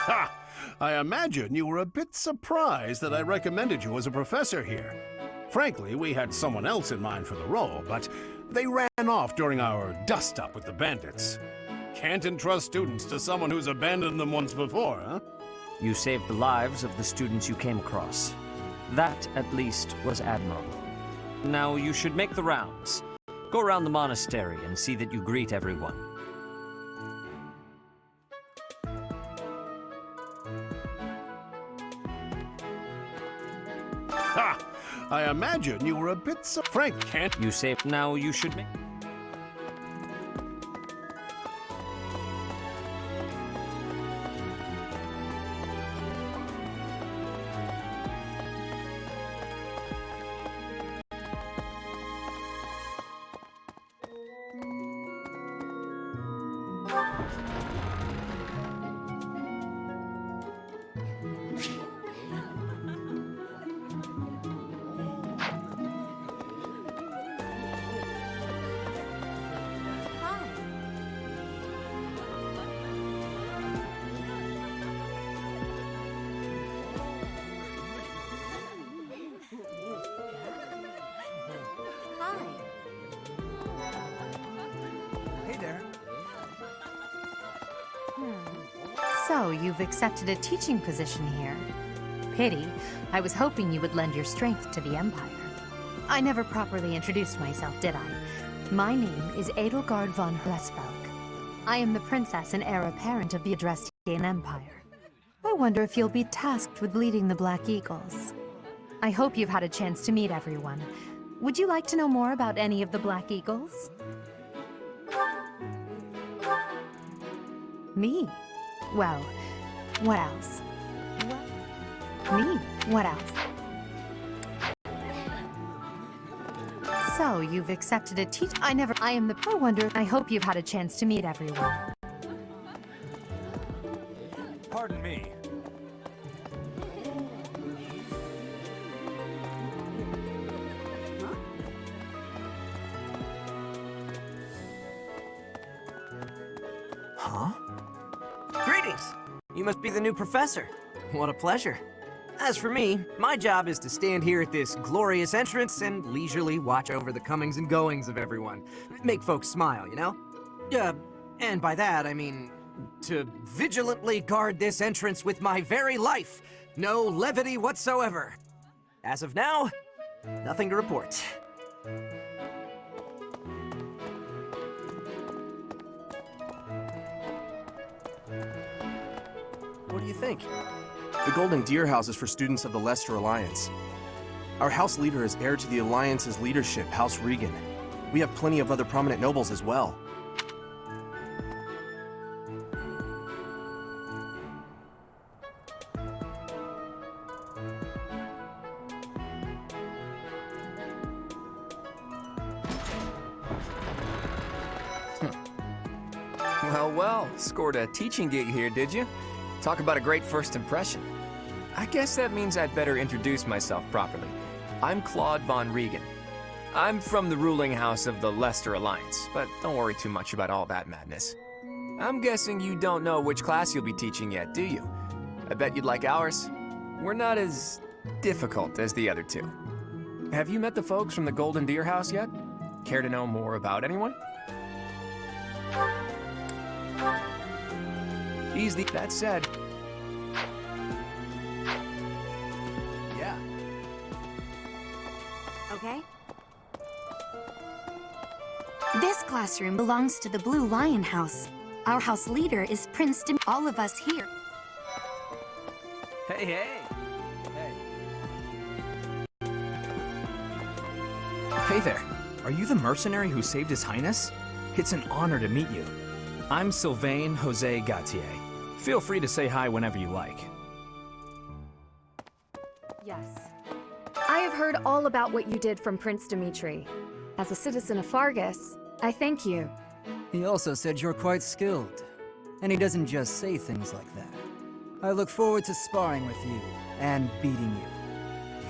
Ha! I imagine you were a bit surprised that I recommended you as a professor here. Frankly, we had someone else in mind for the role, but they ran off during our dust-up with the bandits. Can't entrust students to someone who's abandoned them once before, huh? You saved the lives of the students you came across. That, at least, was admirable. Now you should make the rounds. Go around the monastery and see that you greet everyone. Ha! I imagine you were a bit Frank, can't you say now you should make... So, you've accepted a teaching position here. Pity. I was hoping you would lend your strength to the Empire. I never properly introduced myself, did I? My name is Edelgard von Hlesvelg. I am the princess and heir apparent of the Adrestian Empire. I wonder if you'll be tasked with leading the Black Eagles. I hope you've had a chance to meet everyone. Would you like to know more about any of the Black Eagles? Me? Well, what else? Me? What else? So, you've accepted a I am the... I wonder... I hope you've had a chance to meet everyone. Pardon me. Huh? Greetings! You must be the new professor. What a pleasure. As for me, my job is to stand here at this glorious entrance and leisurely watch over the comings and goings of everyone. Make folks smile, you know? And by that, I mean to vigilantly guard this entrance with my very life. No levity whatsoever. As of now, nothing to report. What do you think? The Golden Deer House is for students of the Leicester Alliance. Our house leader is heir to the Alliance's leadership, House Regan. We have plenty of other prominent nobles as well. Well, scored a teaching gig here, did you? Talk about a great first impression. I guess that means I'd better introduce myself properly. I'm Claude von Regan. I'm from the ruling house of the Leicester Alliance, but don't worry too much about all that madness. I'm guessing you don't know which class you'll be teaching yet, do you? I bet you'd like ours. We're not as difficult as the other two. Have you met the folks from the Golden Deer House yet? Care to know more about anyone? Easy. That said... Yeah. Okay. This classroom belongs to the Blue Lion House. Our house leader is Prince Dim. All of us here. Hey. Hey there. Are you the mercenary who saved His Highness? It's an honor to meet you. I'm Sylvain Jose Gautier. Feel free to say hi whenever you like. Yes. I have heard all about what you did from Prince Dimitri. As a citizen of Fargus, I thank you. He also said you're quite skilled. And he doesn't just say things like that. I look forward to sparring with you and beating you.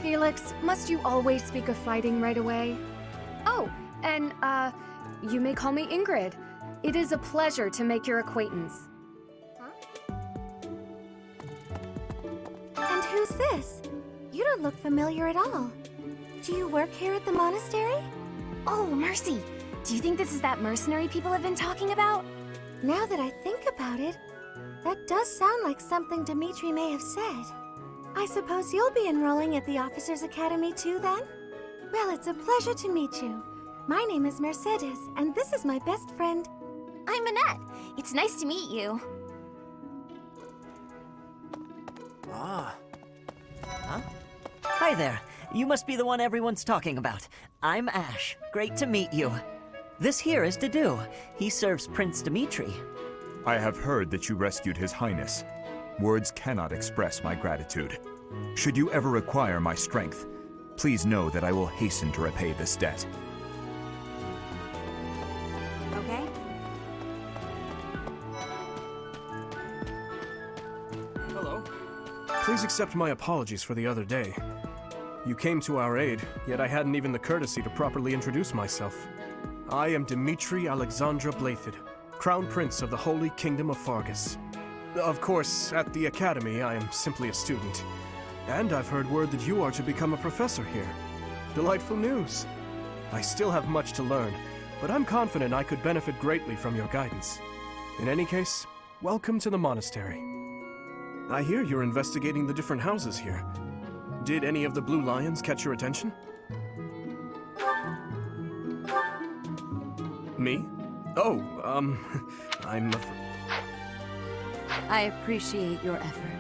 Felix, must you always speak of fighting right away? Oh, and, you may call me Ingrid. It is a pleasure to make your acquaintance. who's this? You don't look familiar at all. Do you work here at the monastery? Oh, Mercy! Do you think this is that mercenary people have been talking about? Now that I think about it, that does sound like something Dimitri may have said. I suppose you'll be enrolling at the Officers' Academy too, then? Well, it's a pleasure to meet you. My name is Mercedes, and this is my best friend. I'm Annette. It's nice to meet you. Ah. Huh? Hi there. You must be the one everyone's talking about. I'm Ash. Great to meet you. This here is Dedu. He serves Prince Dimitri. I have heard that you rescued His Highness. Words cannot express my gratitude. Should you ever require my strength, please know that I will hasten to repay this debt. Okay? Hello. Please accept my apologies for the other day. You came to our aid, yet I hadn't even the courtesy to properly introduce myself. I am Dimitri Alexandra Blathid, Crown Prince of the Holy Kingdom of Fargus. Of course, at the Academy, I am simply a student. And I've heard word that you are to become a professor here. Delightful news. I still have much to learn, but I'm confident I could benefit greatly from your guidance. In any case, welcome to the monastery. I hear you're investigating the different houses here. Did any of the Blue Lions catch your attention? Me? Oh, I'm I appreciate your effort.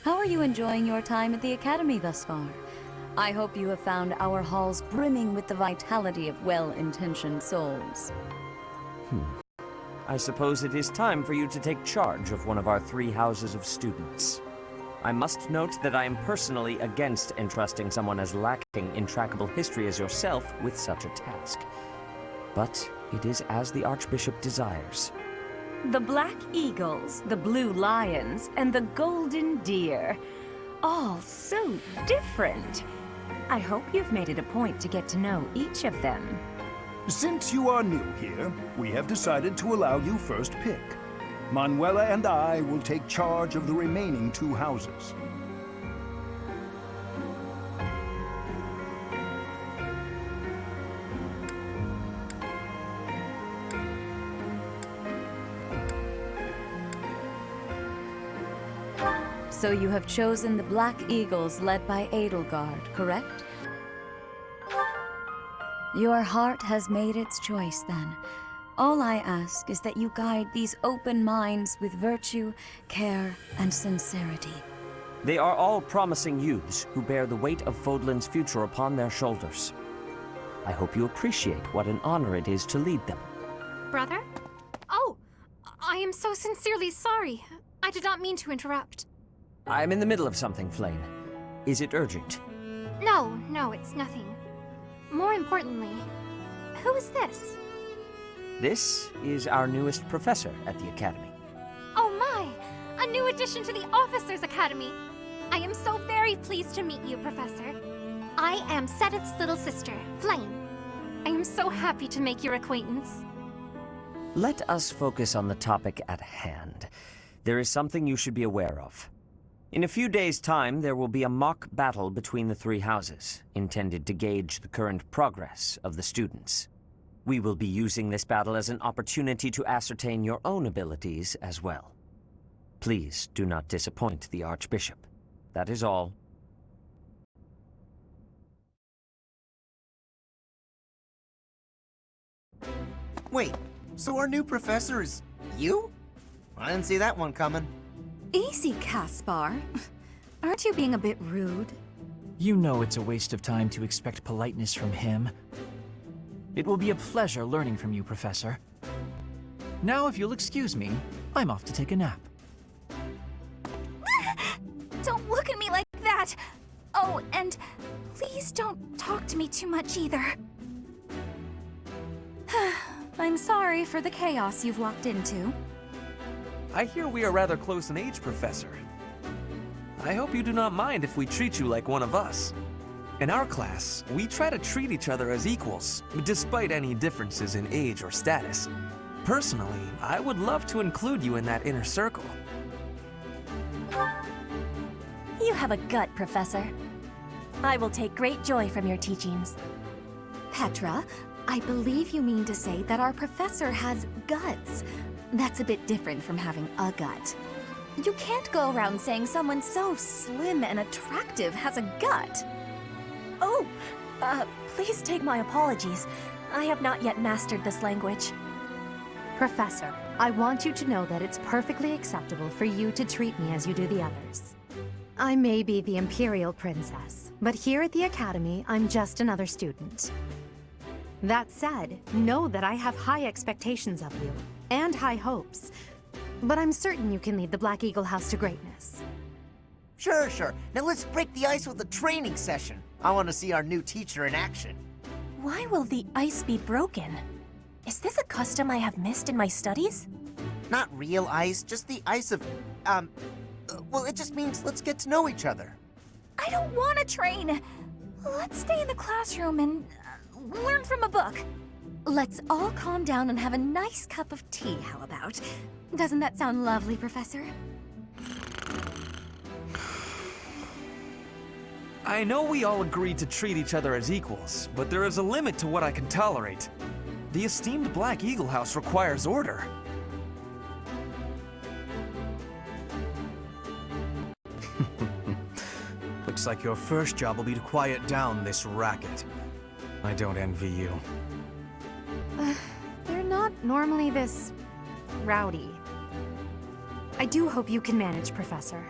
How are you enjoying your time at the Academy thus far? I hope you have found our halls brimming with the vitality of well-intentioned souls. I suppose it is time for you to take charge of one of our 3 houses of students. I must note that I am personally against entrusting someone as lacking in trackable history as yourself with such a task. But it is as the Archbishop desires. The Black Eagles, the Blue Lions, and the Golden Deer. All so different. I hope you've made it a point to get to know each of them. Since you are new here, we have decided to allow you first pick. Manuela and I will take charge of the remaining 2 houses. So you have chosen the Black Eagles led by Edelgard, correct? Your heart has made its choice then. All I ask is that you guide these open minds with virtue, care, and sincerity. They are all promising youths who bear the weight of Fodlan's future upon their shoulders. I hope you appreciate what an honor it is to lead them. Brother? Oh, I am so sincerely sorry. I did not mean to interrupt. I'm in the middle of something, Flane. Is it urgent? No, it's nothing. More importantly, who is this? This is our newest professor at the Academy. Oh my! A new addition to the Officers' Academy! I am so very pleased to meet you, Professor. I am Sedith's little sister, Flame. I am so happy to make your acquaintance. Let us focus on the topic at hand. There is something you should be aware of. In a few days' time, there will be a mock battle between the 3 houses, intended to gauge the current progress of the students. We will be using this battle as an opportunity to ascertain your own abilities as well. Please do not disappoint the Archbishop. That is all. Wait, so our new professor is you? I didn't see that one coming. Easy, Caspar. Aren't you being a bit rude? You know it's a waste of time to expect politeness from him. It will be a pleasure learning from you, Professor. Now, if you'll excuse me, I'm off to take a nap. Don't look at me like that! Oh, and please don't talk to me too much either. I I'm sorry for the chaos you've walked into. I hear we are rather close in age, Professor. I hope you do not mind if we treat you like one of us. In our class, we try to treat each other as equals, despite any differences in age or status. Personally, I would love to include you in that inner circle. You have a gut, Professor. I will take great joy from your teachings. Petra, I believe you mean to say that our professor has guts. That's a bit different from having a gut. You can't go around saying someone so slim and attractive has a gut. Oh, please take my apologies. I have not yet mastered this language. Professor, I want you to know that it's perfectly acceptable for you to treat me as you do the others. I may be the Imperial Princess, but here at the Academy, I'm just another student. That said, know that I have high expectations of you, and high hopes. But I'm certain you can lead the Black Eagle House to greatness. Sure. Now let's break the ice with a training session. I want to see our new teacher in action. Why will the ice be broken? Is this a custom I have missed in my studies? Not real ice, just the ice of, well, it just means let's get to know each other. I don't want to train. Let's stay in the classroom and learn from a book. Let's all calm down and have a nice cup of tea, how about? Doesn't that sound lovely, Professor? I know we all agreed to treat each other as equals, but there is a limit to what I can tolerate. The esteemed Black Eagle House requires order. Looks like your first job will be to quiet down this racket. I don't envy you. They're not normally this rowdy. I do hope you can manage, Professor.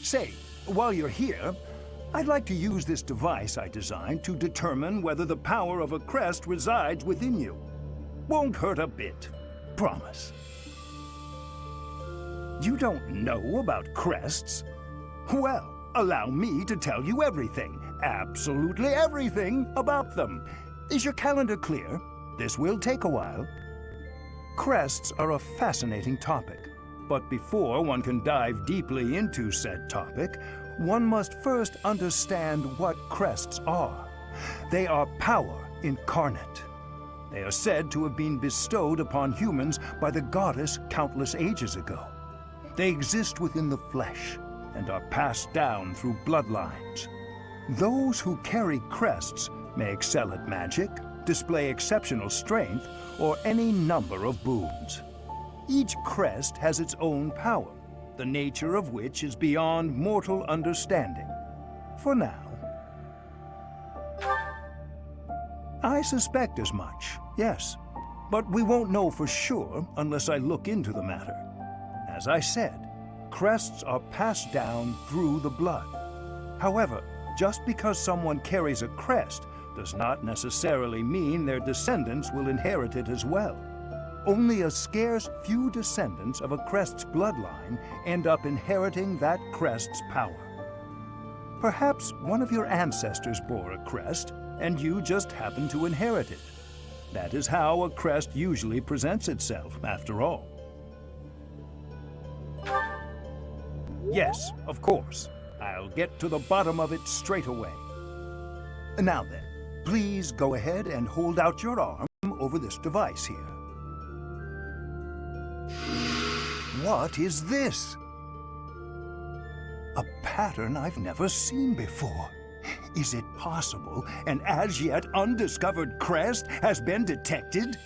Say, while you're here, I'd like to use this device I designed to determine whether the power of a crest resides within you. Won't hurt a bit. Promise. You don't know about crests? Well, allow me to tell you everything, absolutely everything about them. Is your calendar clear? This will take a while. Crests are a fascinating topic. But before one can dive deeply into said topic, one must first understand what crests are. They are power incarnate. They are said to have been bestowed upon humans by the goddess countless ages ago. They exist within the flesh and are passed down through bloodlines. Those who carry crests may excel at magic, display exceptional strength, or any number of boons. Each crest has its own power, the nature of which is beyond mortal understanding. For now. I suspect as much, yes. But we won't know for sure unless I look into the matter. As I said, crests are passed down through the blood. However, just because someone carries a crest does not necessarily mean their descendants will inherit it as well. Only a scarce few descendants of a crest's bloodline end up inheriting that crest's power. Perhaps one of your ancestors bore a crest, and you just happen to inherit it. That is how a crest usually presents itself, after all. Yes, of course. I'll get to the bottom of it straight away. Now then, please go ahead and hold out your arm over this device here. What is this? A pattern I've never seen before. Is it possible an as yet undiscovered crest has been detected?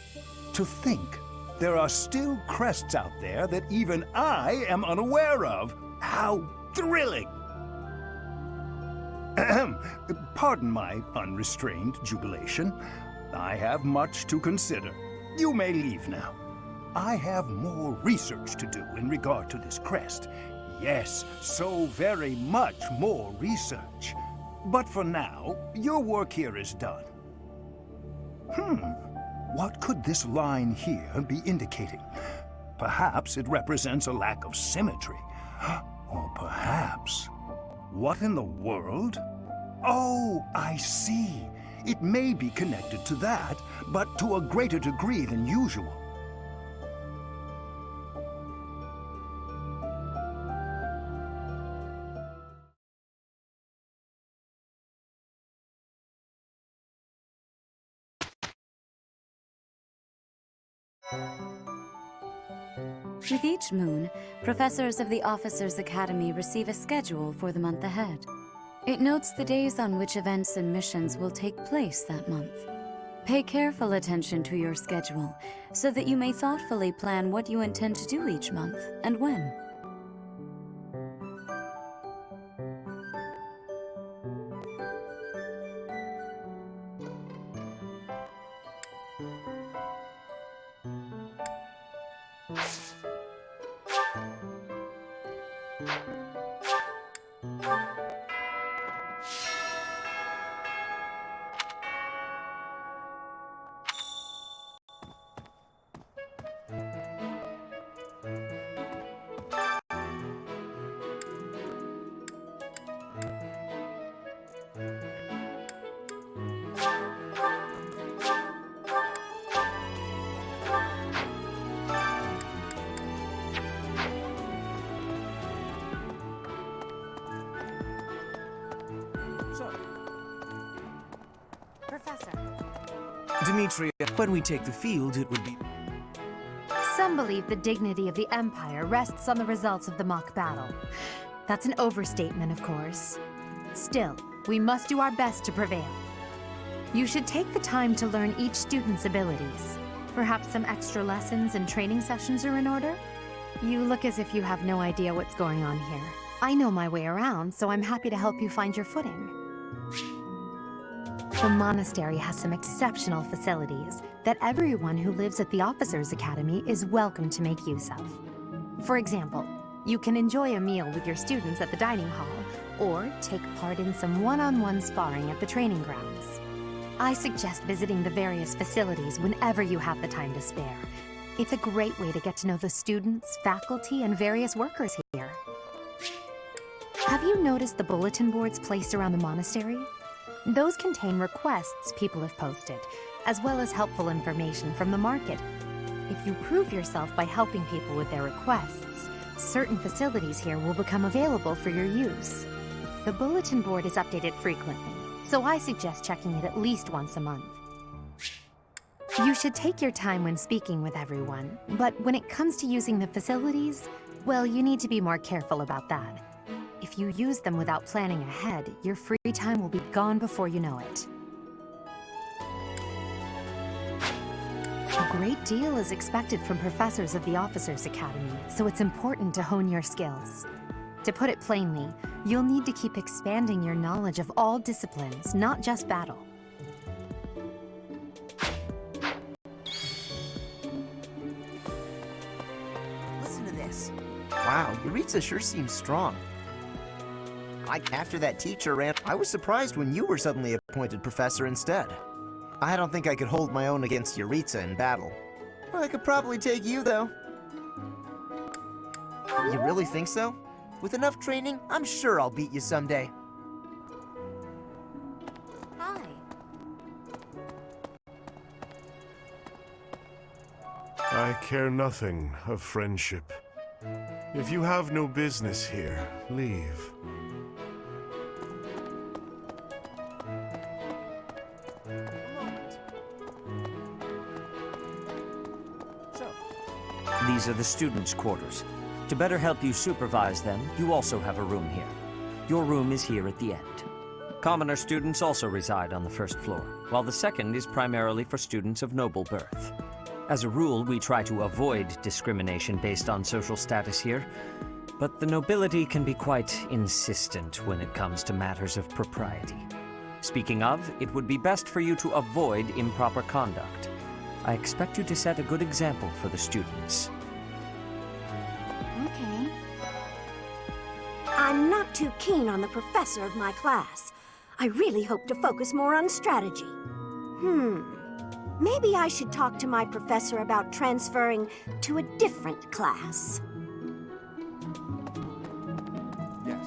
To think, there are still crests out there that even I am unaware of. How thrilling! Pardon my unrestrained jubilation. I have much to consider. You may leave now. I have more research to do in regard to this crest. Yes, so very much more research. But for now, your work here is done. What could this line here be indicating? Perhaps it represents a lack of symmetry. Or perhaps... What in the world? Oh, I see. It may be connected to that, but to a greater degree than usual. With each moon, professors of the Officers' Academy receive a schedule for the month ahead. It notes the days on which events and missions will take place that month. Pay careful attention to your schedule, so that you may thoughtfully plan what you intend to do each month and when. Professor. Dimitri, when we take the field, it would be... Some believe the dignity of the Empire rests on the results of the mock battle. That's an overstatement, of course. Still, we must do our best to prevail. You should take the time to learn each student's abilities. Perhaps some extra lessons and training sessions are in order? You look as if you have no idea what's going on here. I know my way around, so I'm happy to help you find your footing. The monastery has some exceptional facilities that everyone who lives at the Officers' Academy is welcome to make use of. For example, you can enjoy a meal with your students at the dining hall, or take part in some one-on-one sparring at the training grounds. I suggest visiting the various facilities whenever you have the time to spare. It's a great way to get to know the students, faculty, and various workers here. Have you noticed the bulletin boards placed around the monastery? Those contain requests people have posted, as well as helpful information from the market. If you prove yourself by helping people with their requests, certain facilities here will become available for your use. The bulletin board is updated frequently, so I suggest checking it at least once a month. You should take your time when speaking with everyone, but when it comes to using the facilities, well, you need to be more careful about that. If you use them without planning ahead, your free time will be gone before you know it. A great deal is expected from professors of the Officers' Academy, so it's important to hone your skills. To put it plainly, you'll need to keep expanding your knowledge of all disciplines, not just battle. Listen to this. Wow, Yuritsa sure seems strong. After that teacher ran, I was surprised when you were suddenly appointed professor instead. I don't think I could hold my own against Yuritsa in battle. I could probably take you, though. You really think so? With enough training, I'm sure I'll beat you someday. Hi. I care nothing of friendship. If you have no business here, leave. These are the students' quarters. To better help you supervise them, you also have a room here. Your room is here at the end. Commoner students also reside on the first floor, while the second is primarily for students of noble birth. As a rule, we try to avoid discrimination based on social status here, but the nobility can be quite insistent when it comes to matters of propriety. Speaking of, it would be best for you to avoid improper conduct. I expect you to set a good example for the students. Okay. I'm not too keen on the professor of my class. I really hope to focus more on strategy. Maybe I should talk to my professor about transferring to a different class. Yes.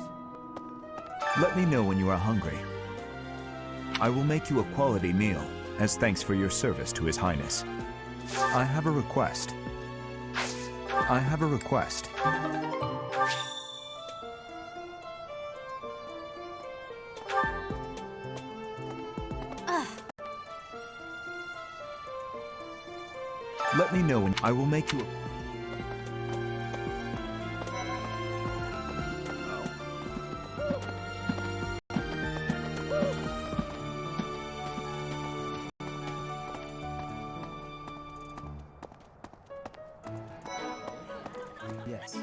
Let me know when you are hungry. I will make you a quality meal, as thanks for your service to His Highness. I have a request. I have a request. Let me know when I will make you a... Yes.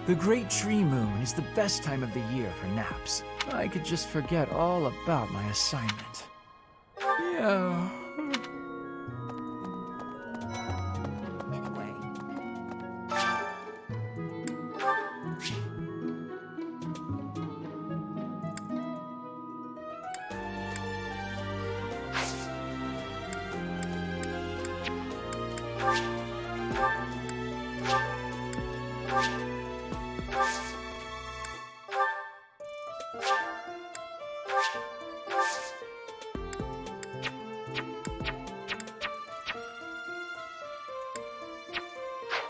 The Great Tree Moon is the best time of the year for naps. I could just forget all about my assignment. Yeah.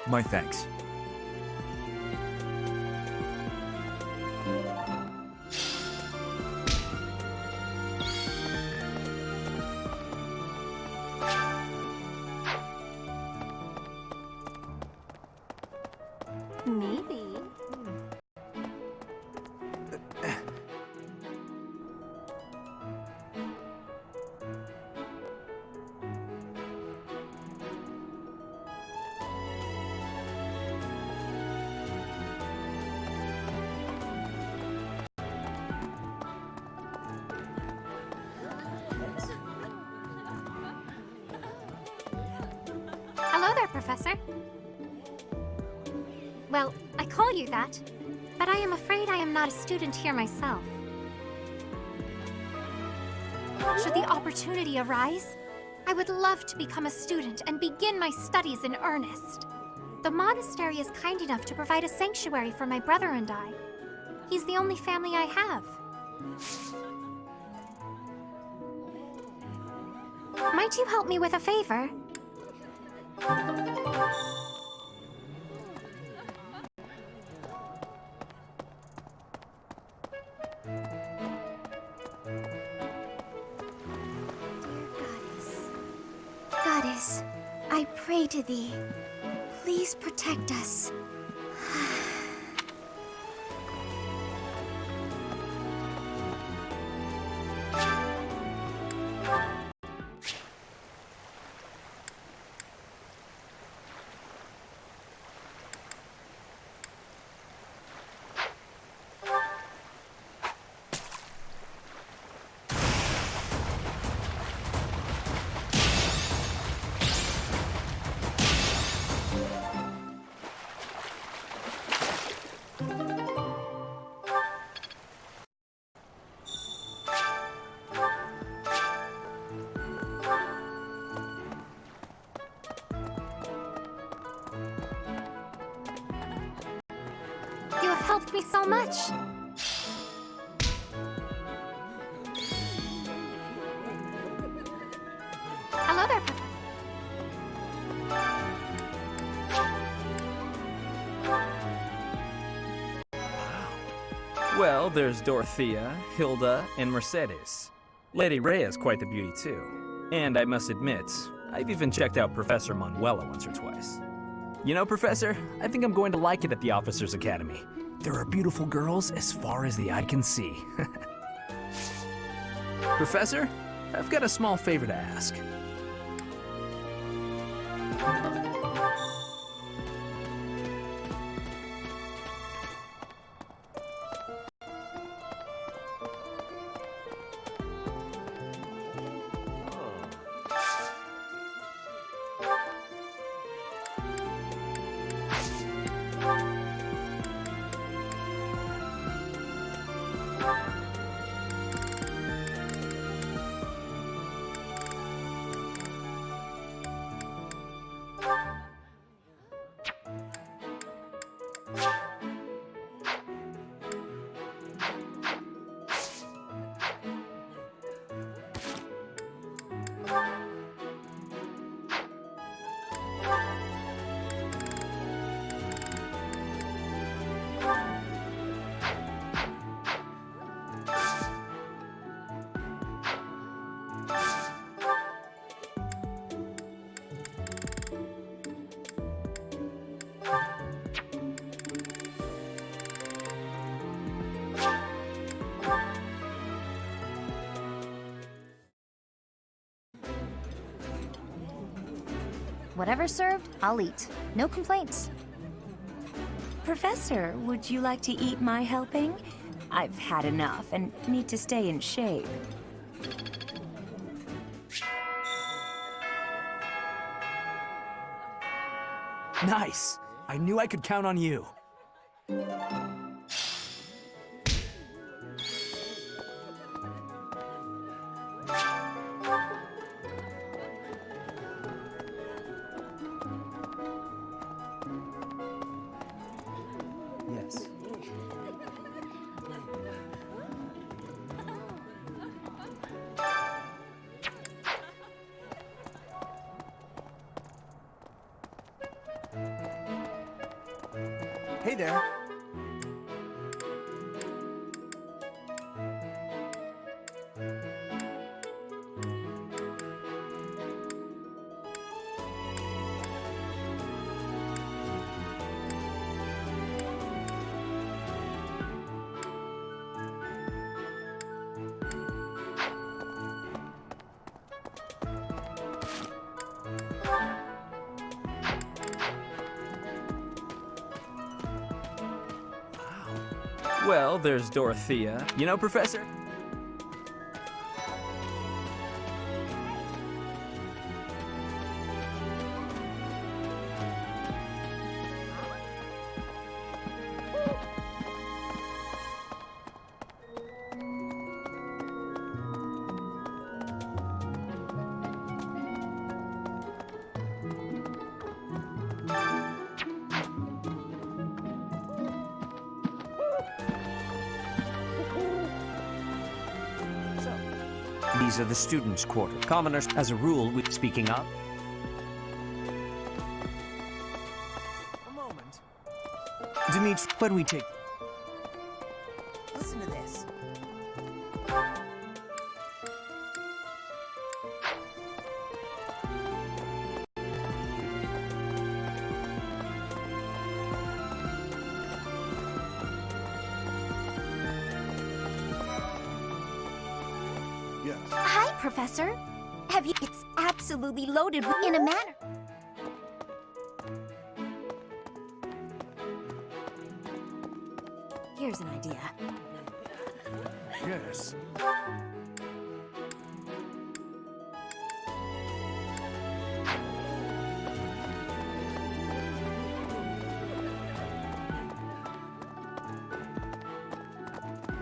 My thanks. Maybe. Hello there, Professor. Well, I call you that, but I am afraid I am not a student here myself. Should the opportunity arise, I would love to become a student and begin my studies in earnest. The monastery is kind enough to provide a sanctuary for my brother and I. He's the only family I have. Might you help me with a favor? Goddess, I pray to thee. Please protect us. You have helped me so much. Hello there, Well, there's Dorothea, Hilda, and Mercedes. Lady Rhea's quite the beauty, too. And I must admit, I've even checked out Professor Manuela once or twice. You know, Professor, I think I'm going to like it at the Officers' Academy. There are beautiful girls as far as the eye can see. Professor, I've got a small favor to ask. Whatever served, I'll eat. No complaints. Professor, would you like to eat my helping? I've had enough and need to stay in shape. Nice! I knew I could count on you. Yes. Hey there. Well, there's Dorothea. You know, Professor? These are the students' quarters. Commoners, as a rule, speaking up. Dimitri, when we take... Listen to this. Yes. Hi, Professor. Have you... It's absolutely loaded in a manner. Here's an idea. Yes.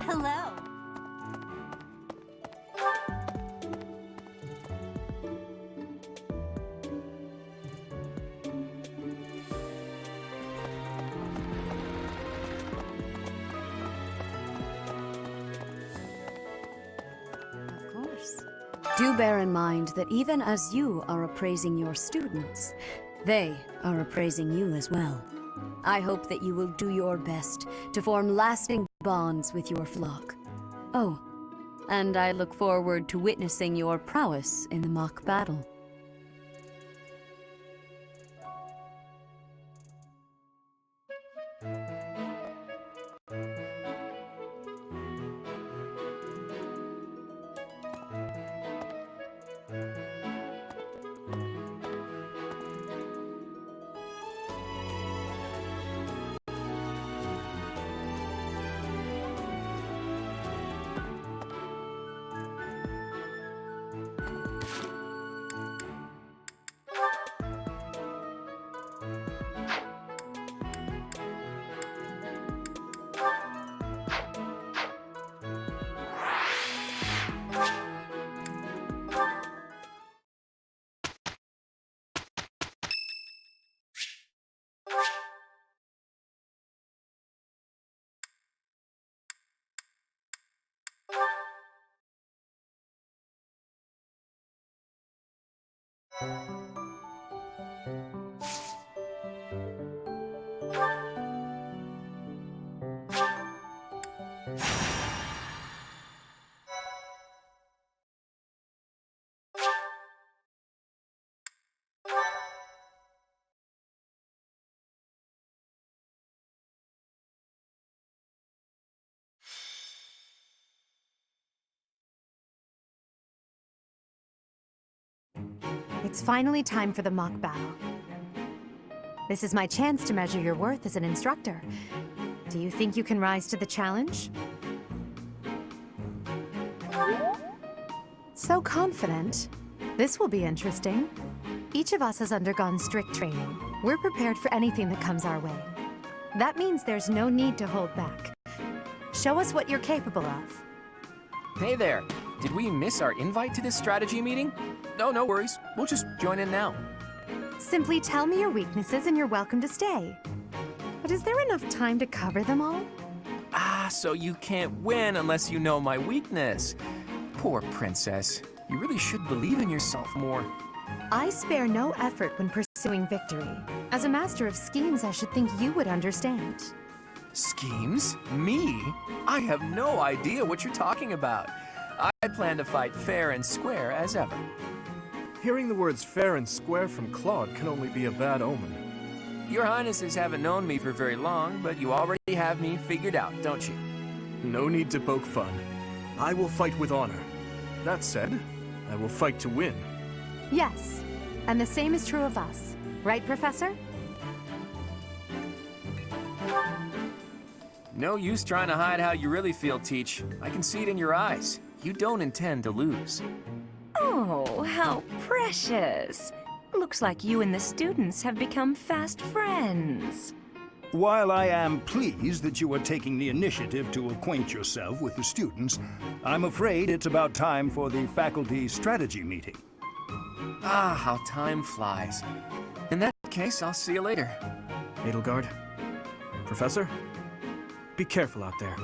Hello. Of course. Do bear in mind that even as you are appraising your students, they are appraising you as well. I hope that you will do your best to form lasting bonds with your flock. Oh, and I look forward to witnessing your prowess in the mock battle. It's finally time for the mock battle. This is my chance to measure your worth as an instructor. Do you think you can rise to the challenge? So confident. This will be interesting. Each of us has undergone strict training. We're prepared for anything that comes our way. That means there's no need to hold back. Show us what you're capable of. Hey there. Did we miss our invite to this strategy meeting? No worries. We'll just join in now. Simply tell me your weaknesses and you're welcome to stay. But is there enough time to cover them all? Ah, so you can't win unless you know my weakness. Poor princess. You really should believe in yourself more. I spare no effort when pursuing victory. As a master of schemes, I should think you would understand. Schemes? Me? I have no idea what you're talking about. I plan to fight fair and square as ever. Hearing the words fair and square from Claude can only be a bad omen. Your Highnesses haven't known me for very long, but you already have me figured out, don't you? No need to poke fun. I will fight with honor. That said, I will fight to win. Yes, and the same is true of us. Right, Professor? No use trying to hide how you really feel, Teach. I can see it in your eyes. You don't intend to lose. Oh, how precious. Looks like you and the students have become fast friends. While I am pleased that you are taking the initiative to acquaint yourself with the students, I'm afraid it's about time for the faculty strategy meeting. Ah, how time flies. In that case, I'll see you later. Edelgard, Professor, be careful out there.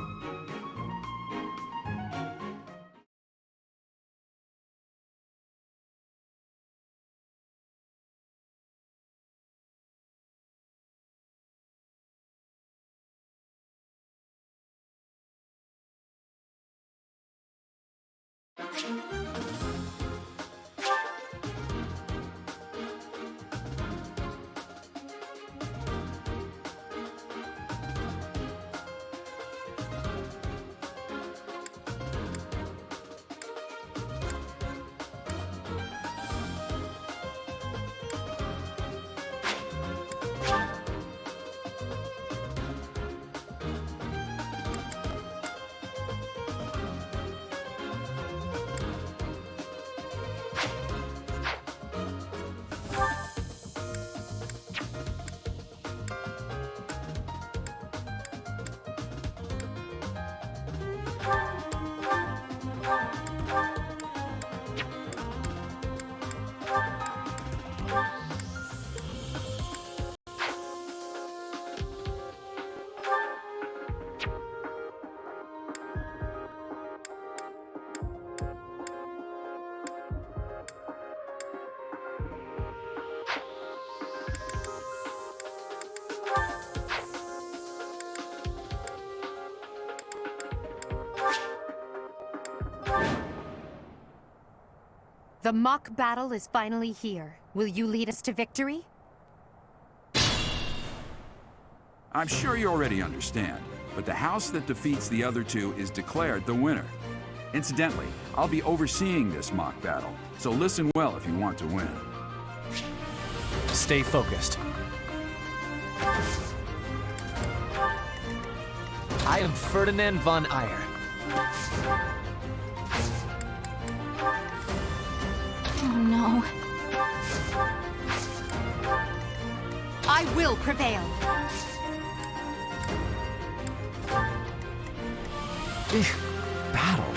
The mock battle is finally here. Will you lead us to victory? I'm sure you already understand, but the house that defeats the other two is declared the winner. Incidentally, I'll be overseeing this mock battle, so listen well if you want to win. Stay focused. I am Ferdinand von Eyre. Oh no. I will prevail. Battle.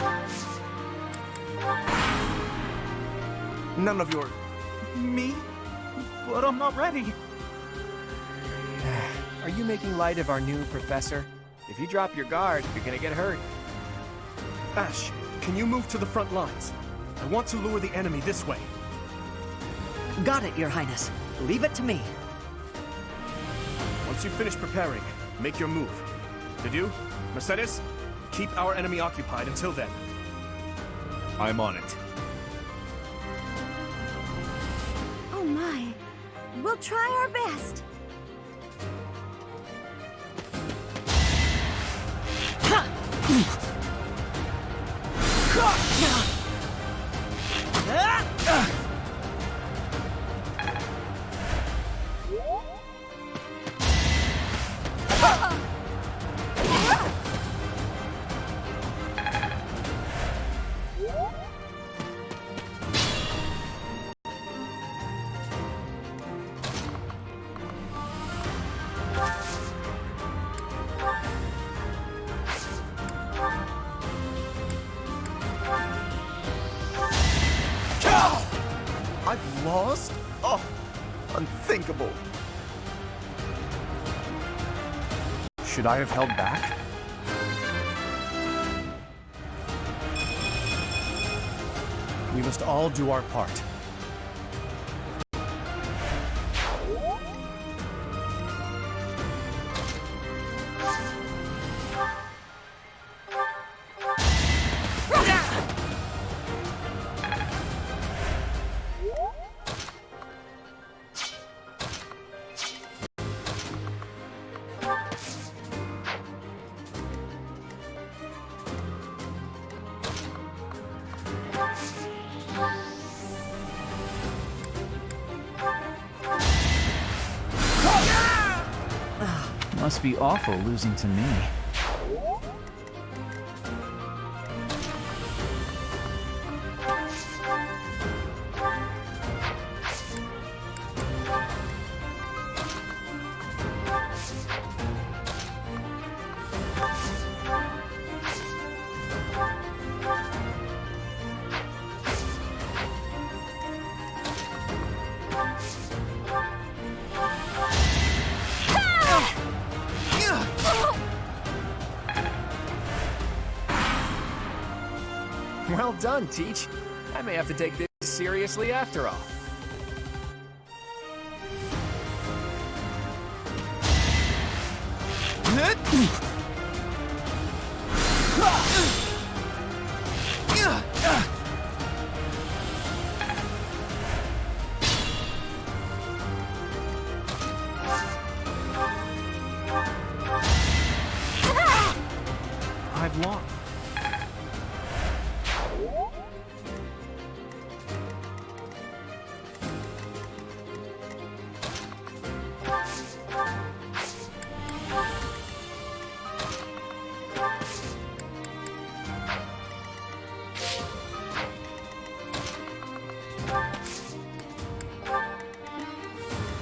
None of your... Me? But I'm not ready. Are you making light of our new professor? If you drop your guard, you're gonna get hurt. Ash, can you move to the front lines? I want to lure the enemy this way. Got it, Your Highness. Leave it to me. Once you finish preparing, make your move. Did Mercedes? Keep our enemy occupied until then. I'm on it. Oh my. We'll try our best. I've lost? Oh, unthinkable. Should I have held back? We must all do our part. Must be awful losing to me. Well done, Teach. I may have to take this seriously after all. survive long.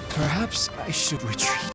Perhaps I should retreat.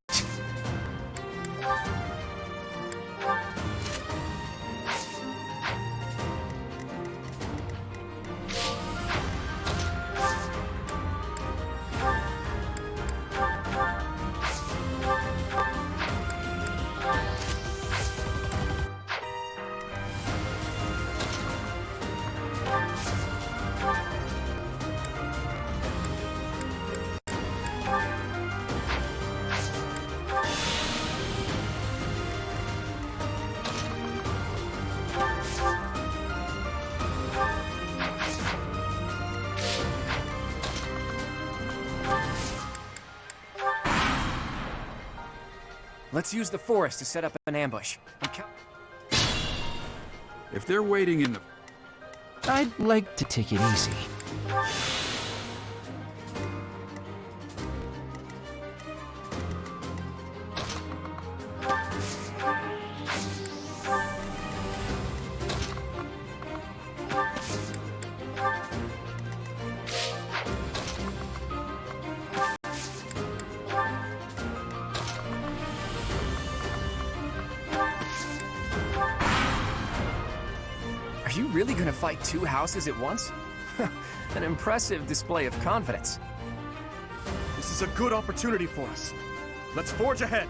Let's use the forest to set up an ambush. If they're waiting in the... I'd like to take it easy. Are you really gonna fight two houses at once? An impressive display of confidence. This is a good opportunity for us. Let's forge ahead.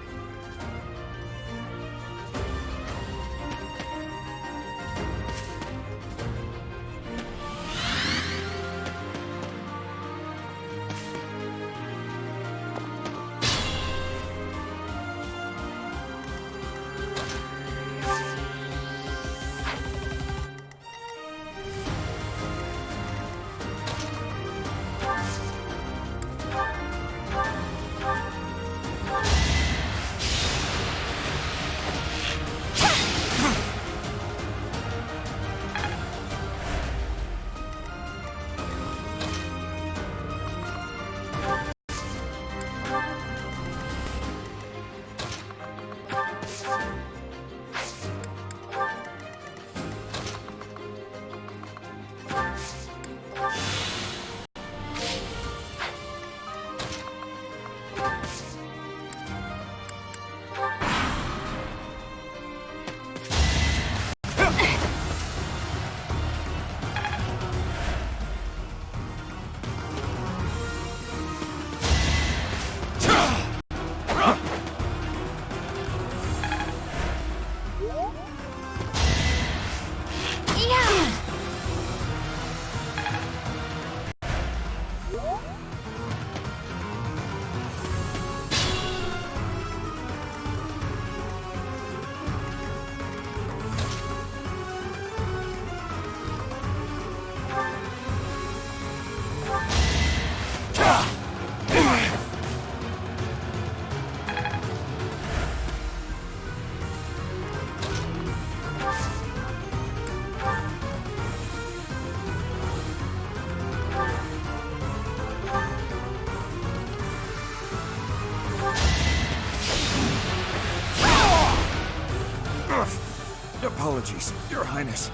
Apologies, Your Highness.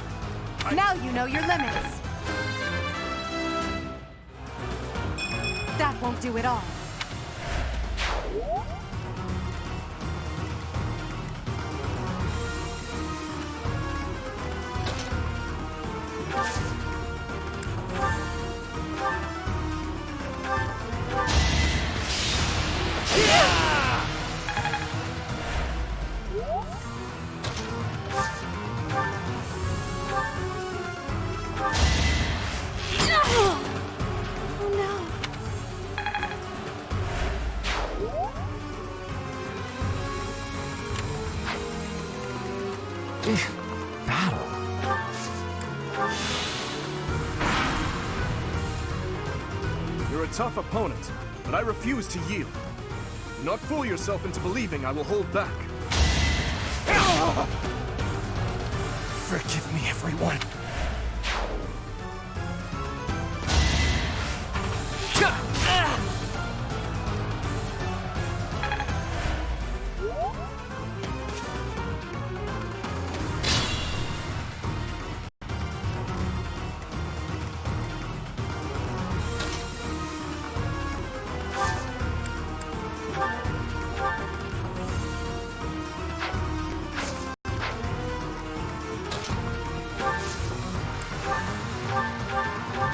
Now you know your limits. That won't do it all. You're a tough opponent, but I refuse to yield. Do not fool yourself into believing I will hold back. Forgive me, everyone.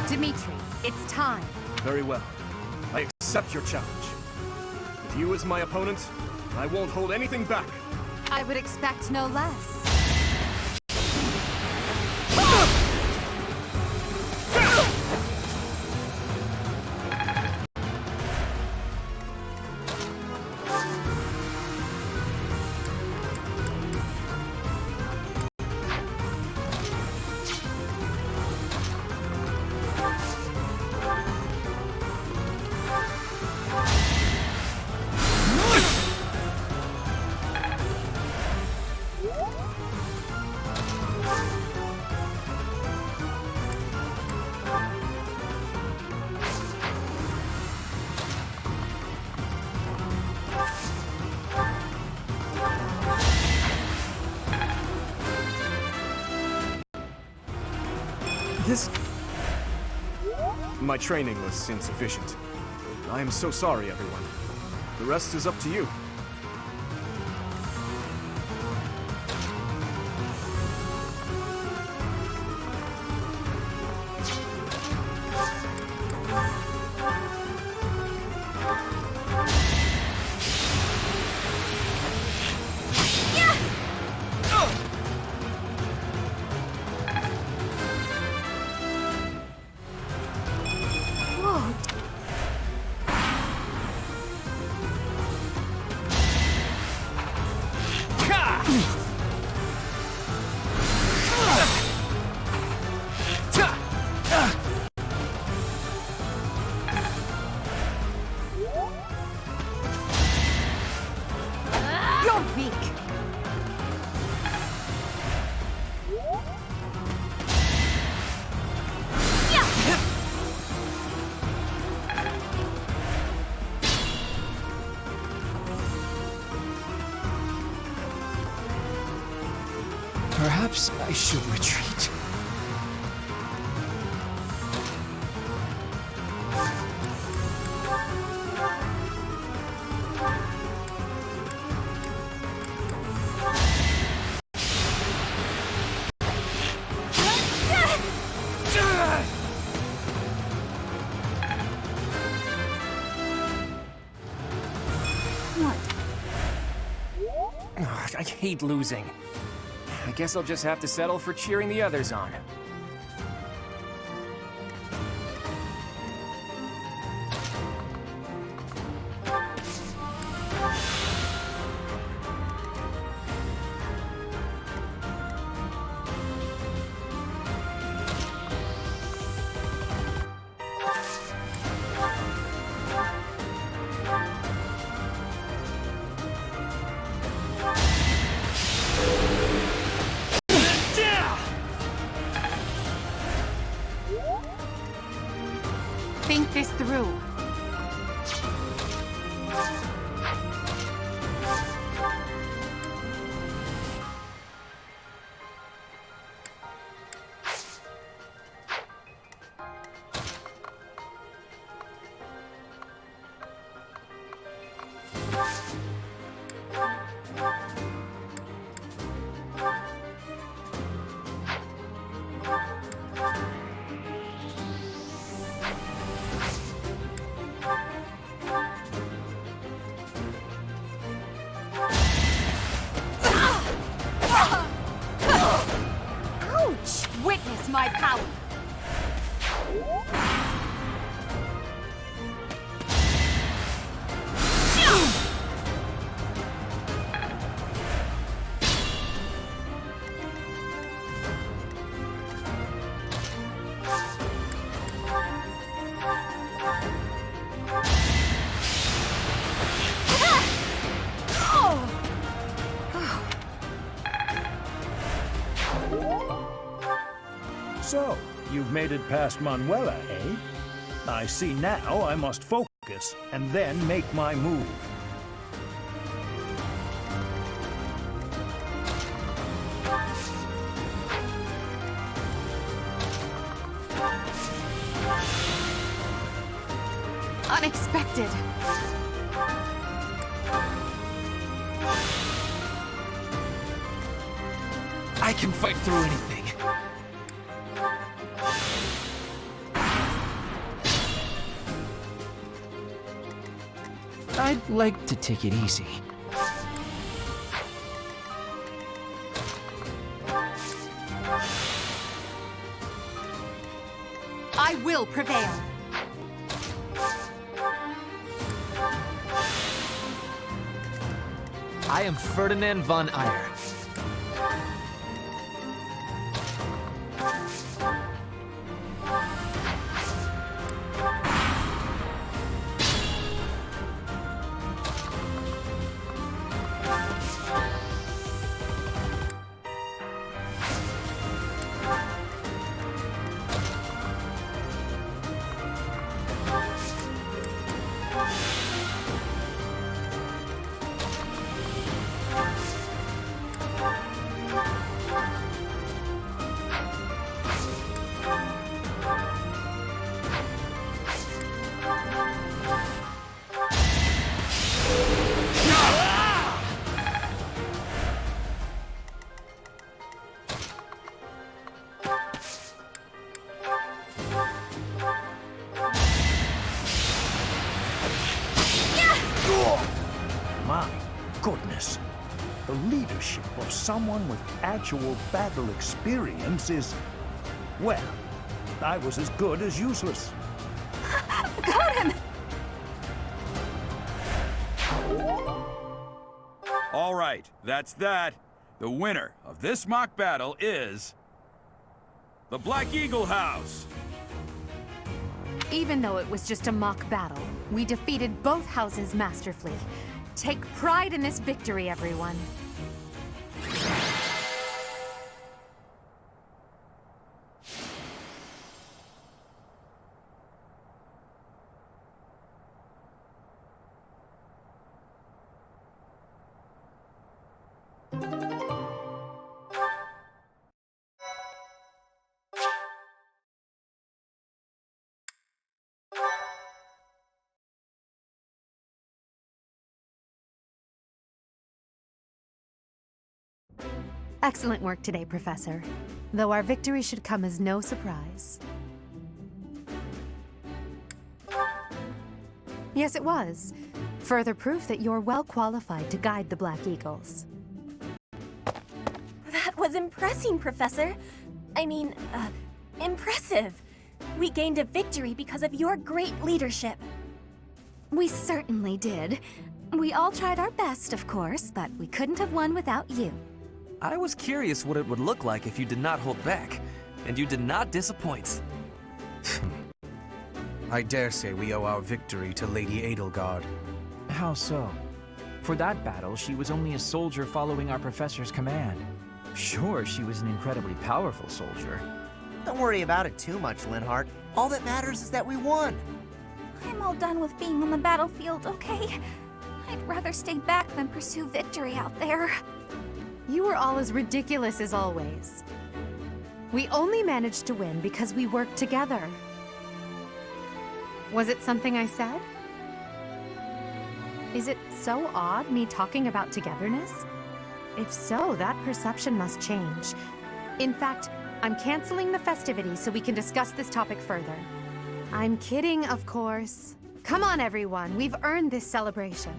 Dimitri, it's time. Very well. I accept your challenge. With you as my opponent, I won't hold anything back. I would expect no less. My training was insufficient. I am so sorry, everyone. The rest is up to you. Perhaps I should retreat. I hate losing. I guess I'll just have to settle for cheering the others on. Think this through. Witness my power! So, you've made it past Manuela, eh? I see now I must focus and then make my move. Unexpected. I can fight through anything. I'd like to take it easy. I will prevail. I am Ferdinand von Eyre. My goodness. The leadership of someone with actual battle experience is... well, I was as good as useless. Got him! All right, that's that. The winner of this mock battle is... the Black Eagle House. Even though it was just a mock battle, we defeated both houses masterfully. Take pride in this victory, everyone. Excellent work today, Professor. Though our victory should come as no surprise. Yes, it was. Further proof that you're well qualified to guide the Black Eagles. That was impressing, Professor. I mean, impressive. We gained a victory because of your great leadership. We certainly did. We all tried our best, of course, but we couldn't have won without you. I was curious what it would look like if you did not hold back, and you did not disappoint. I dare say we owe our victory to Lady Edelgard. How so? For that battle, she was only a soldier following our professor's command. Sure, she was an incredibly powerful soldier. Don't worry about it too much, Linhardt. All that matters is that we won. I'm all done with being on the battlefield, okay? I'd rather stay back than pursue victory out there. You were all as ridiculous as always. We only managed to win because we worked together. Was it something I said? Is it so odd, me talking about togetherness? If so, that perception must change. In fact, I'm canceling the festivities so we can discuss this topic further. I'm kidding, of course. Come on, everyone. We've earned this celebration.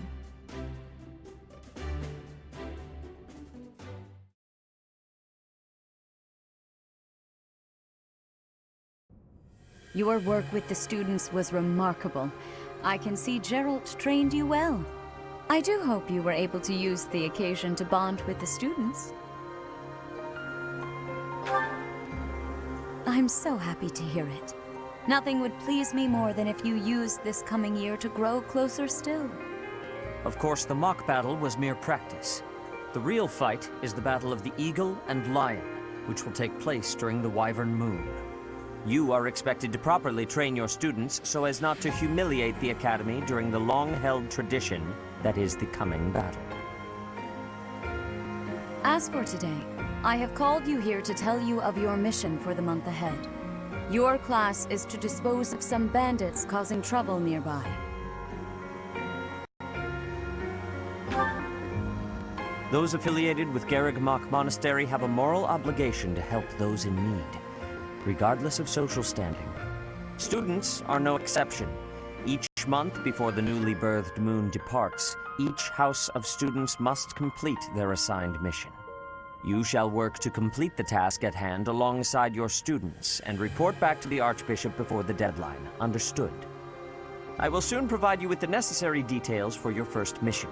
Your work with the students was remarkable. I can see Geralt trained you well. I do hope you were able to use the occasion to bond with the students. I'm so happy to hear it. Nothing would please me more than if you used this coming year to grow closer still. Of course, the mock battle was mere practice. The real fight is the battle of the Eagle and Lion. which will take place during the Wyvern Moon. You are expected to properly train your students so as not to humiliate the Academy during the long-held tradition that is the coming battle. As for today, I have called you here to tell you of your mission for the month ahead. Your class is to dispose of some bandits causing trouble nearby. Those affiliated with Garegg Mach Monastery have a moral obligation to help those in need, regardless of social standing. Students are no exception. Each month before the newly birthed moon departs, each house of students must complete their assigned mission. You shall work to complete the task at hand alongside your students and report back to the Archbishop before the deadline. Understood? I will soon provide you with the necessary details for your first mission.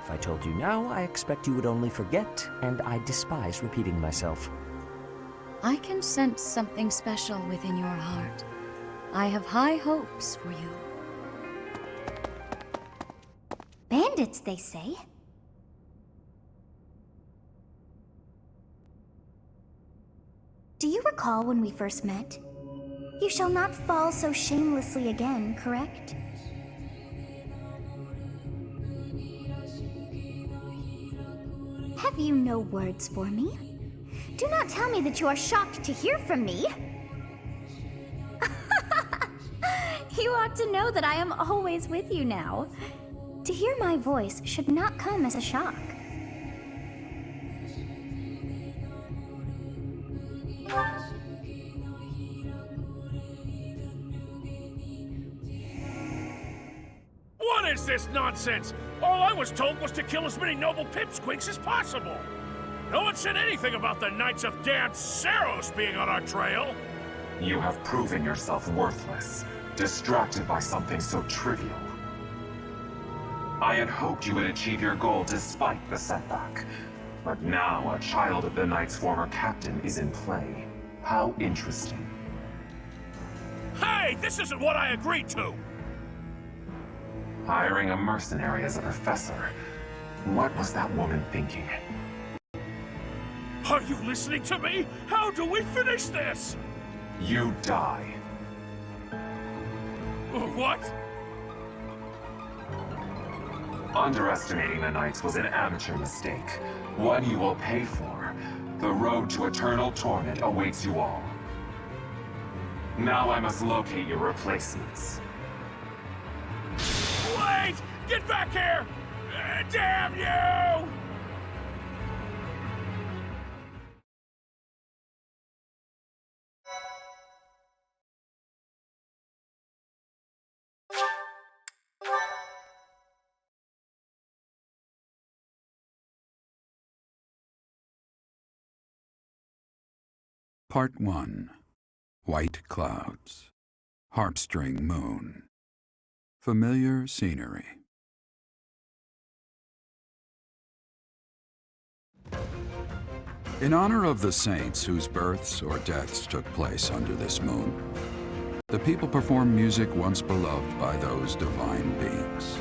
If I told you now, I expect you would only forget, and I despise repeating myself. I can sense something special within your heart. I have high hopes for you. Bandits, they say? Do you recall when we first met? You shall not fall so shamelessly again, correct? Have you no words for me? Do not tell me that you are shocked to hear from me. You ought to know that I am always with you now. To hear my voice should not come as a shock. What is this nonsense? All I was told was to kill as many noble pipsqueaks as possible. No one said anything about the Knights of Damned Saros being on our trail. You have proven yourself worthless, distracted by something so trivial. I had hoped you would achieve your goal despite the setback. But now a child of the Knight's former captain is in play. How interesting. Hey, this isn't what I agreed to! Hiring a mercenary as a professor. What was that woman thinking? Are you listening to me? How do we finish this? You die. What? Underestimating the Knights was an amateur mistake. One you will pay for. The road to eternal torment awaits you all. Now I must locate your replacements. Wait! Get back here! Damn you! Part 1. White Clouds. Harpstring Moon. Familiar scenery. In honor of the saints whose births or deaths took place under this moon, the people perform music once beloved by those divine beings.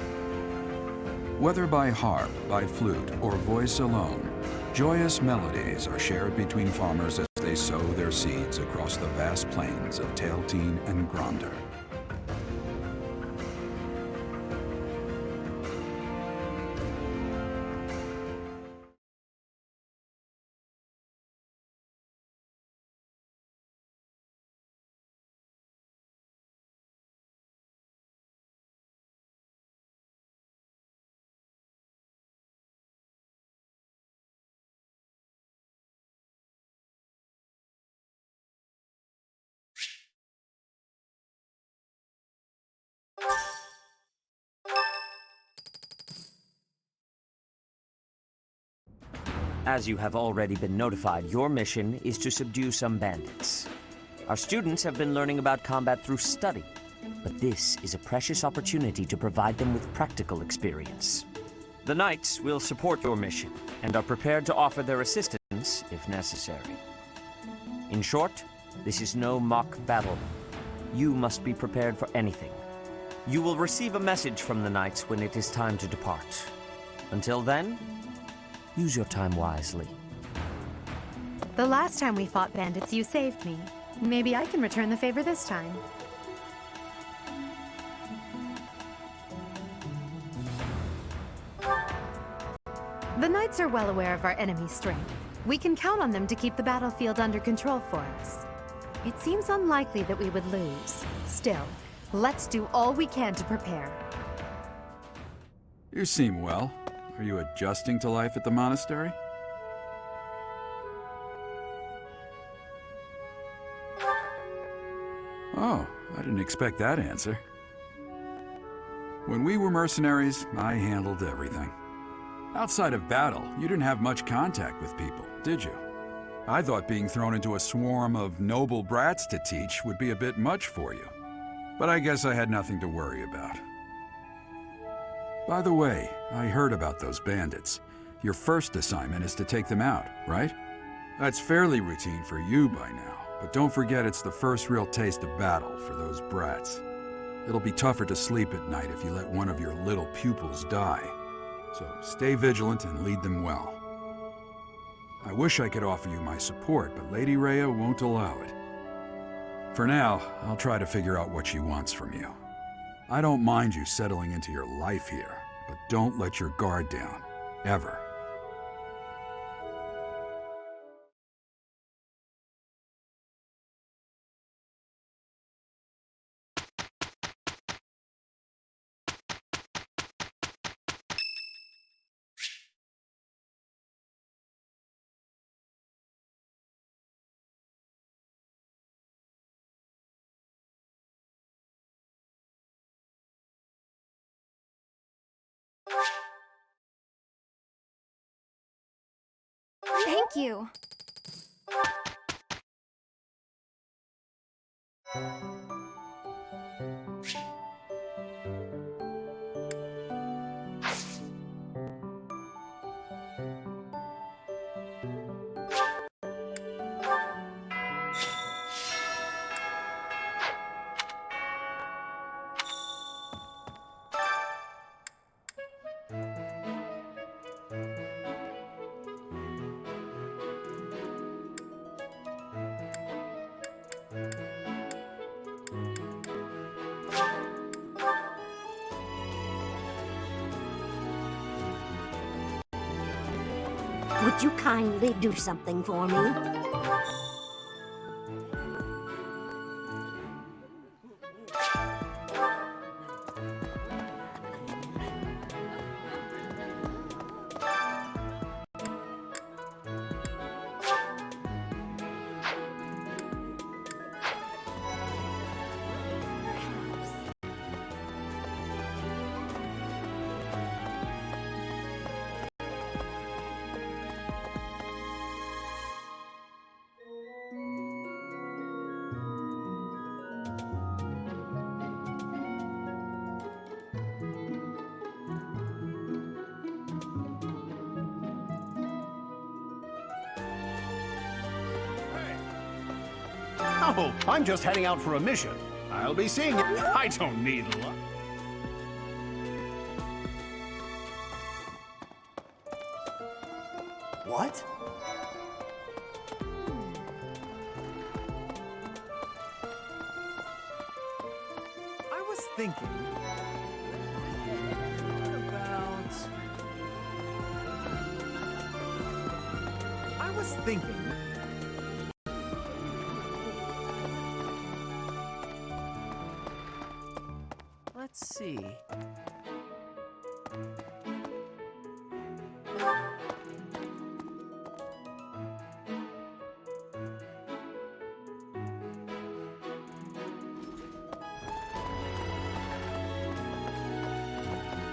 Whether by harp, by flute, or voice alone, joyous melodies are shared between farmers as they sow their seeds across the vast plains of Tailteen and Gronder. As you have already been notified, your mission is to subdue some bandits. Our students have been learning about combat through study, but this is a precious opportunity to provide them with practical experience. The Knights will support your mission and are prepared to offer their assistance if necessary. In short, this is no mock battle. You must be prepared for anything. You will receive a message from the Knights when it is time to depart. Until then, use your time wisely. The last time we fought bandits, you saved me. Maybe I can return the favor this time. The knights are well aware of our enemy's strength. We can count on them to keep the battlefield under control for us. It seems unlikely that we would lose. Still, let's do all we can to prepare. You seem well. Are you adjusting to life at the monastery? Oh, I didn't expect that answer. When we were mercenaries, I handled everything. Outside of battle, you didn't have much contact with people, did you? I thought being thrown into a swarm of noble brats to teach would be a bit much for you. But I guess I had nothing to worry about. By the way, I heard about those bandits. Your first assignment is to take them out, right? That's fairly routine for you by now, but don't forget it's the first real taste of battle for those brats. It'll be tougher to sleep at night if you let one of your little pupils die. So stay vigilant and lead them well. I wish I could offer you my support, but Lady Rhea won't allow it. For now, I'll try to figure out what she wants from you. I don't mind you settling into your life here, but don't let your guard down, ever. Thank you. Would you kindly do something for me? Oh, I'm just heading out for a mission. I'll be seeing you. I don't need luck. What? I was thinking... I was thinking... Let's see...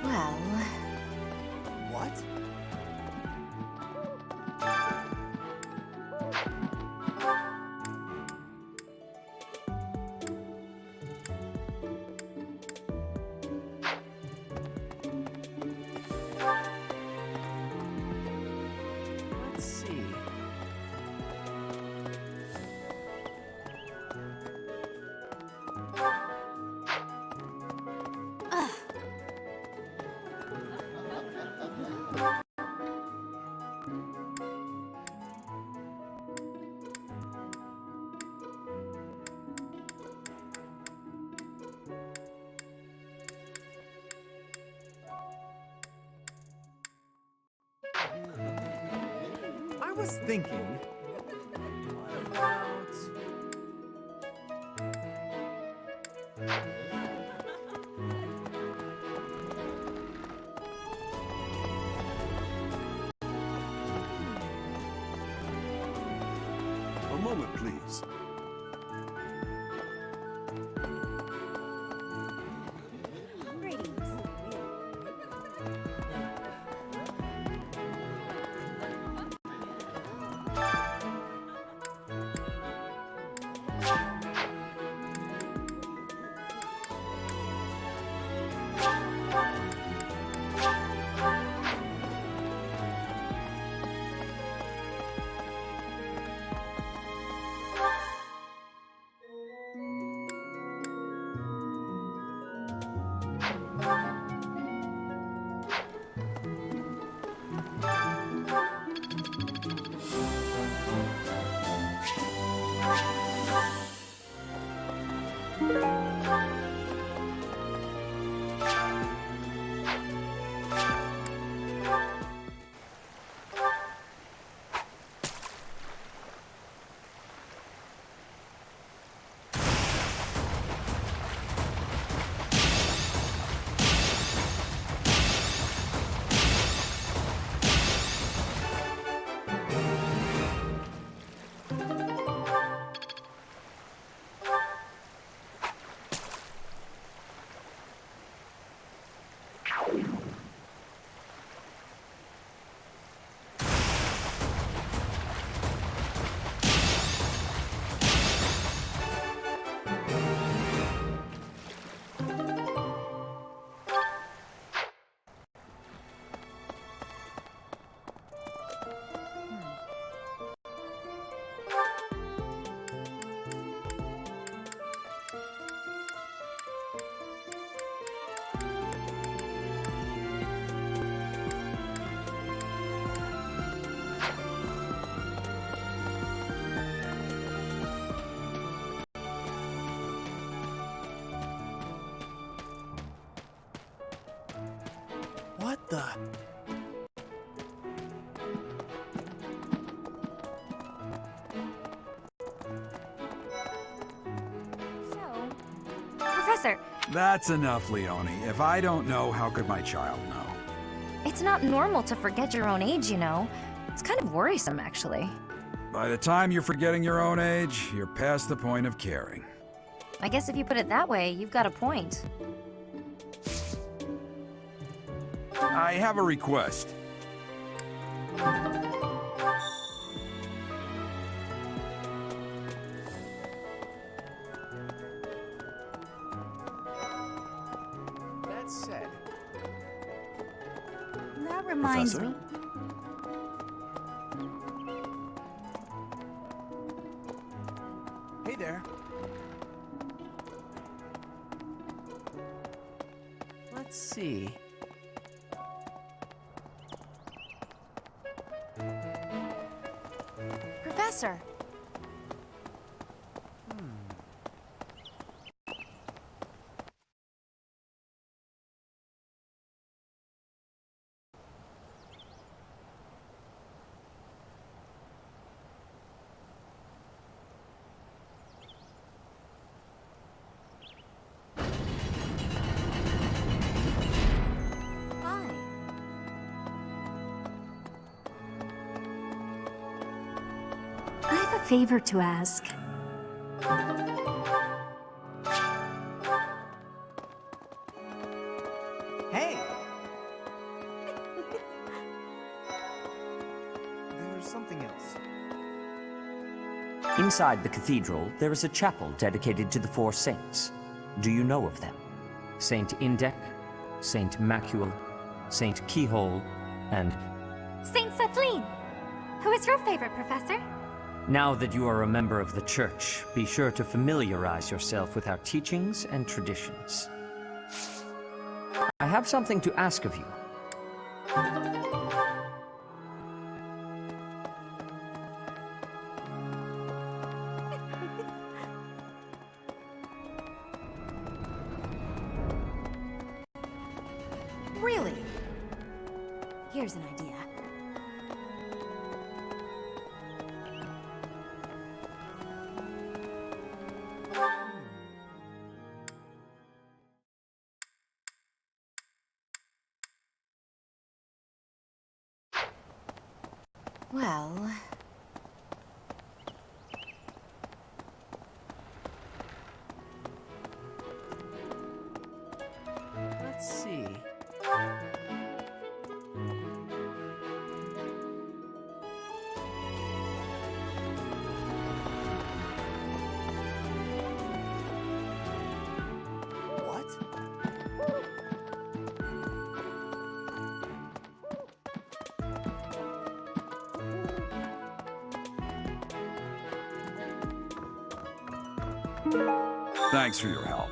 Well... What? Let's see... was thinking... A moment, please. What the? Professor, That's enough, Leone. If I don't know, how could my child know? it's not normal to forget your own age, you know. It's kind of worrisome, actually. By the time you're forgetting your own age, you're past the point of caring. I guess if you put it that way, you've got a point. I have a request. That said... That reminds Professor? me. Hey there. Let's see. Professor! Hi. I have a favor to ask. Hey! There's something else. Inside the cathedral, there is a chapel dedicated to the four saints. Do you know of them? Saint Indec, Saint Macule, Saint Keyhole, and... Saint Celine! Who is your favorite, Professor? Now that you are a member of the Church, be sure to familiarize yourself with our teachings and traditions. I have something to ask of you. Really? Here's an idea. Well... Let's see. Thanks for your help.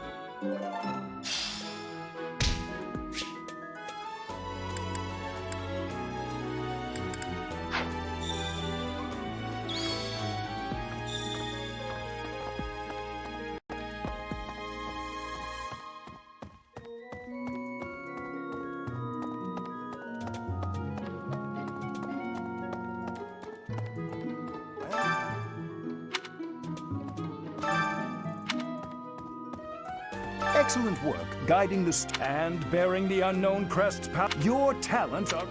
Excellent work, guiding the and bearing the unknown crest's power. Your talents are...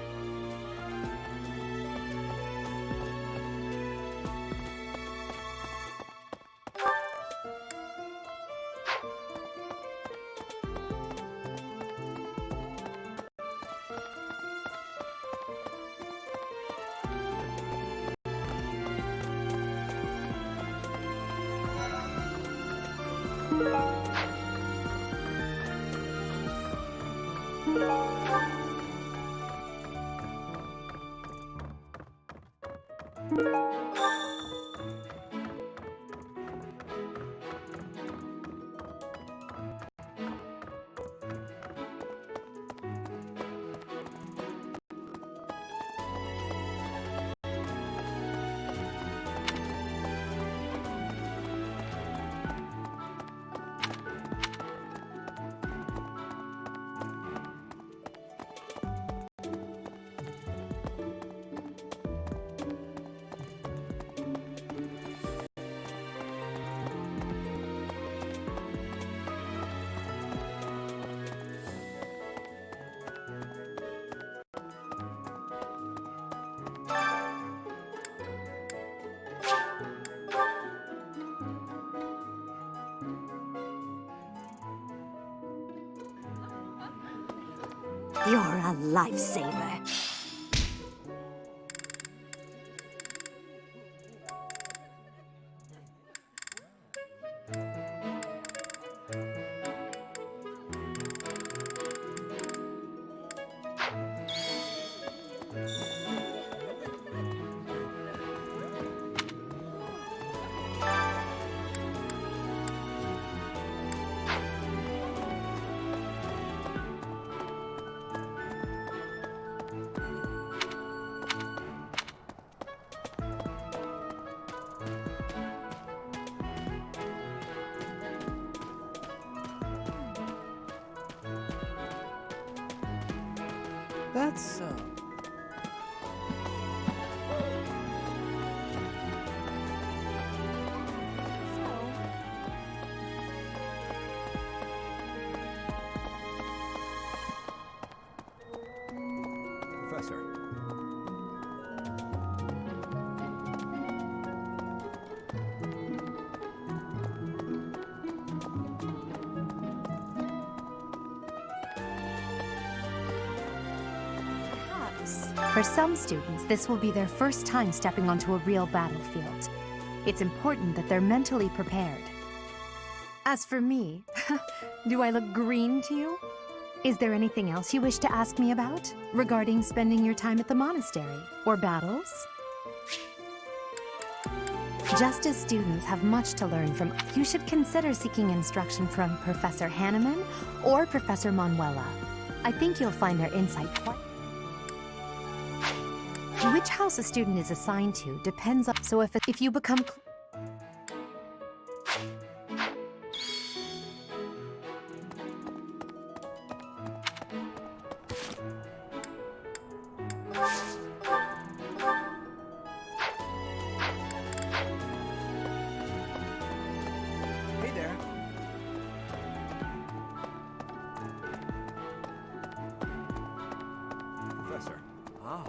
You're a lifesaver. That's, Professor. For some students, this will be their first time stepping onto a real battlefield. It's important that they're mentally prepared. As for me, do I look green to you? Is there anything else you wish to ask me about regarding spending your time at the monastery or battles? Just as students have much to learn from, you should consider seeking instruction from Professor Hanneman or Professor Manuela. I think you'll find their insight quite... Which house a student is assigned to depends on... So if you become... Hey there. Professor. Ah.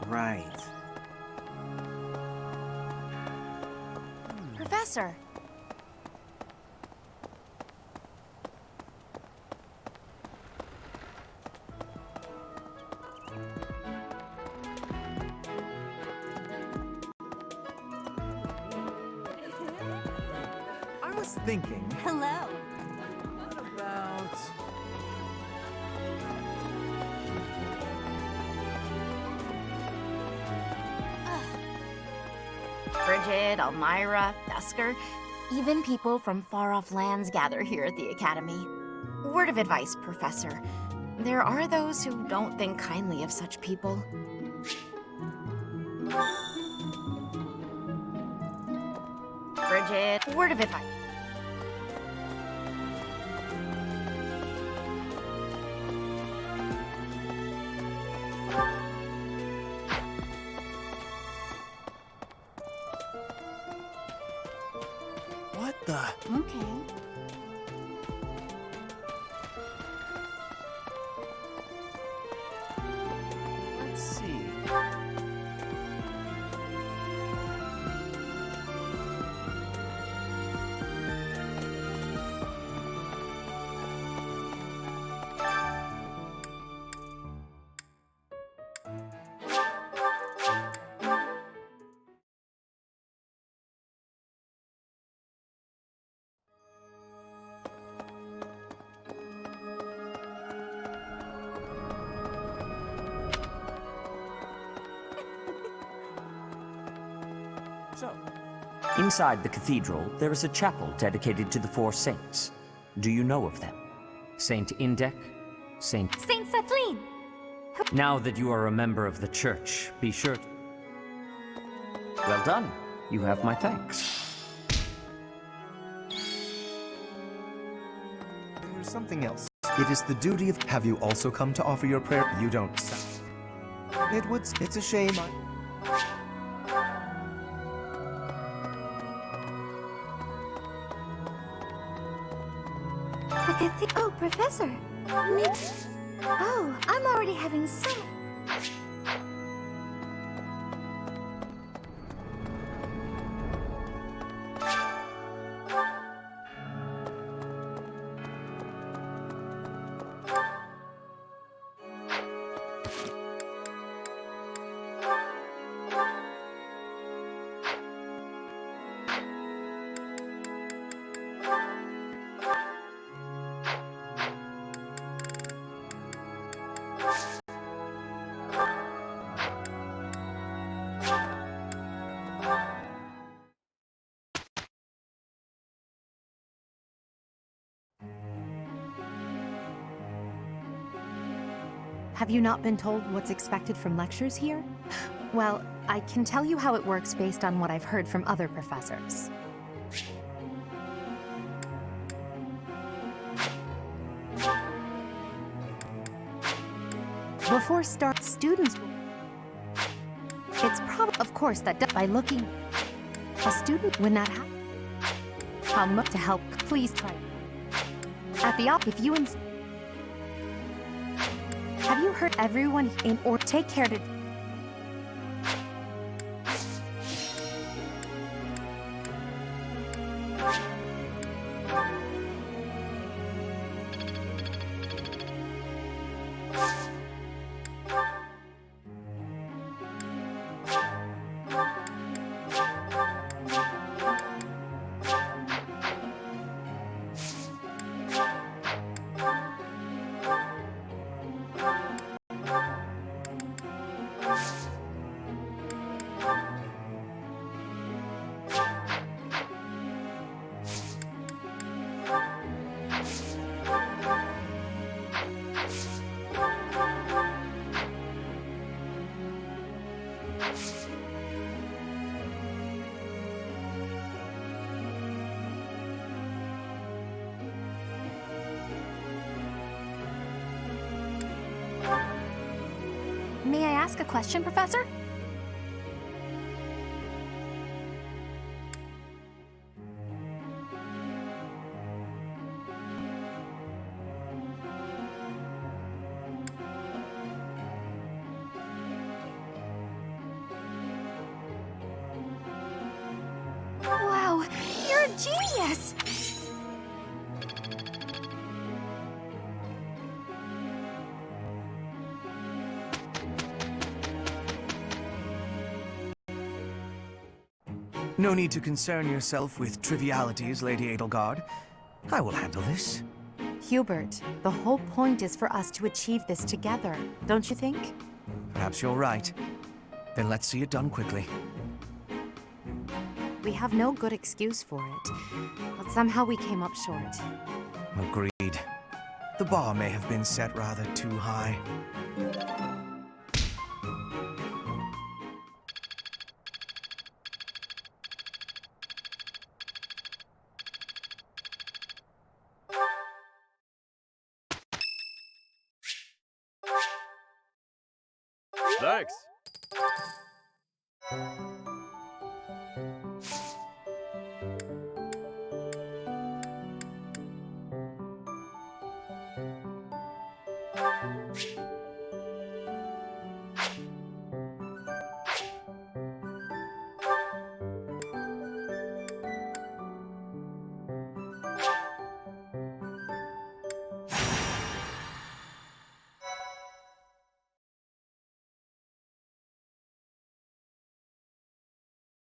Right. Professor! I was thinking, Hello. what about... Bridget, Elmira, Dusker, even people from far-off lands gather here at the Academy. Word of advice, Professor. There are those who don't think kindly of such people. Bridget, word of advice. What the? Okay. Let's see. Inside the cathedral, there is a chapel dedicated to the four saints. Do you know of them? Saint Indek, Saint... Saint Sethlin! Now that you are a member of the church, be sure to... Well done. You have my thanks. There's something else. It is the duty of... Have you also come to offer your prayer? You don't... It's a shame. Oh, Professor! Oh, I'm already having so... Have you not been told what's expected from lectures here? Well, I can tell you how it works based on what I've heard from other professors. Before students will... It's of course, that by looking... A student would not have... How much to help, please try. At the if you Have you heard everyone in or take care to... May I ask a question, Professor? Genius! No need to concern yourself with trivialities, Lady Edelgard. I will handle this. Hubert, the whole point is for us to achieve this together, don't you think? Perhaps you're right. Then let's see it done quickly. We have no good excuse for it, but somehow we came up short. Agreed. The bar may have been set rather too high. Thanks.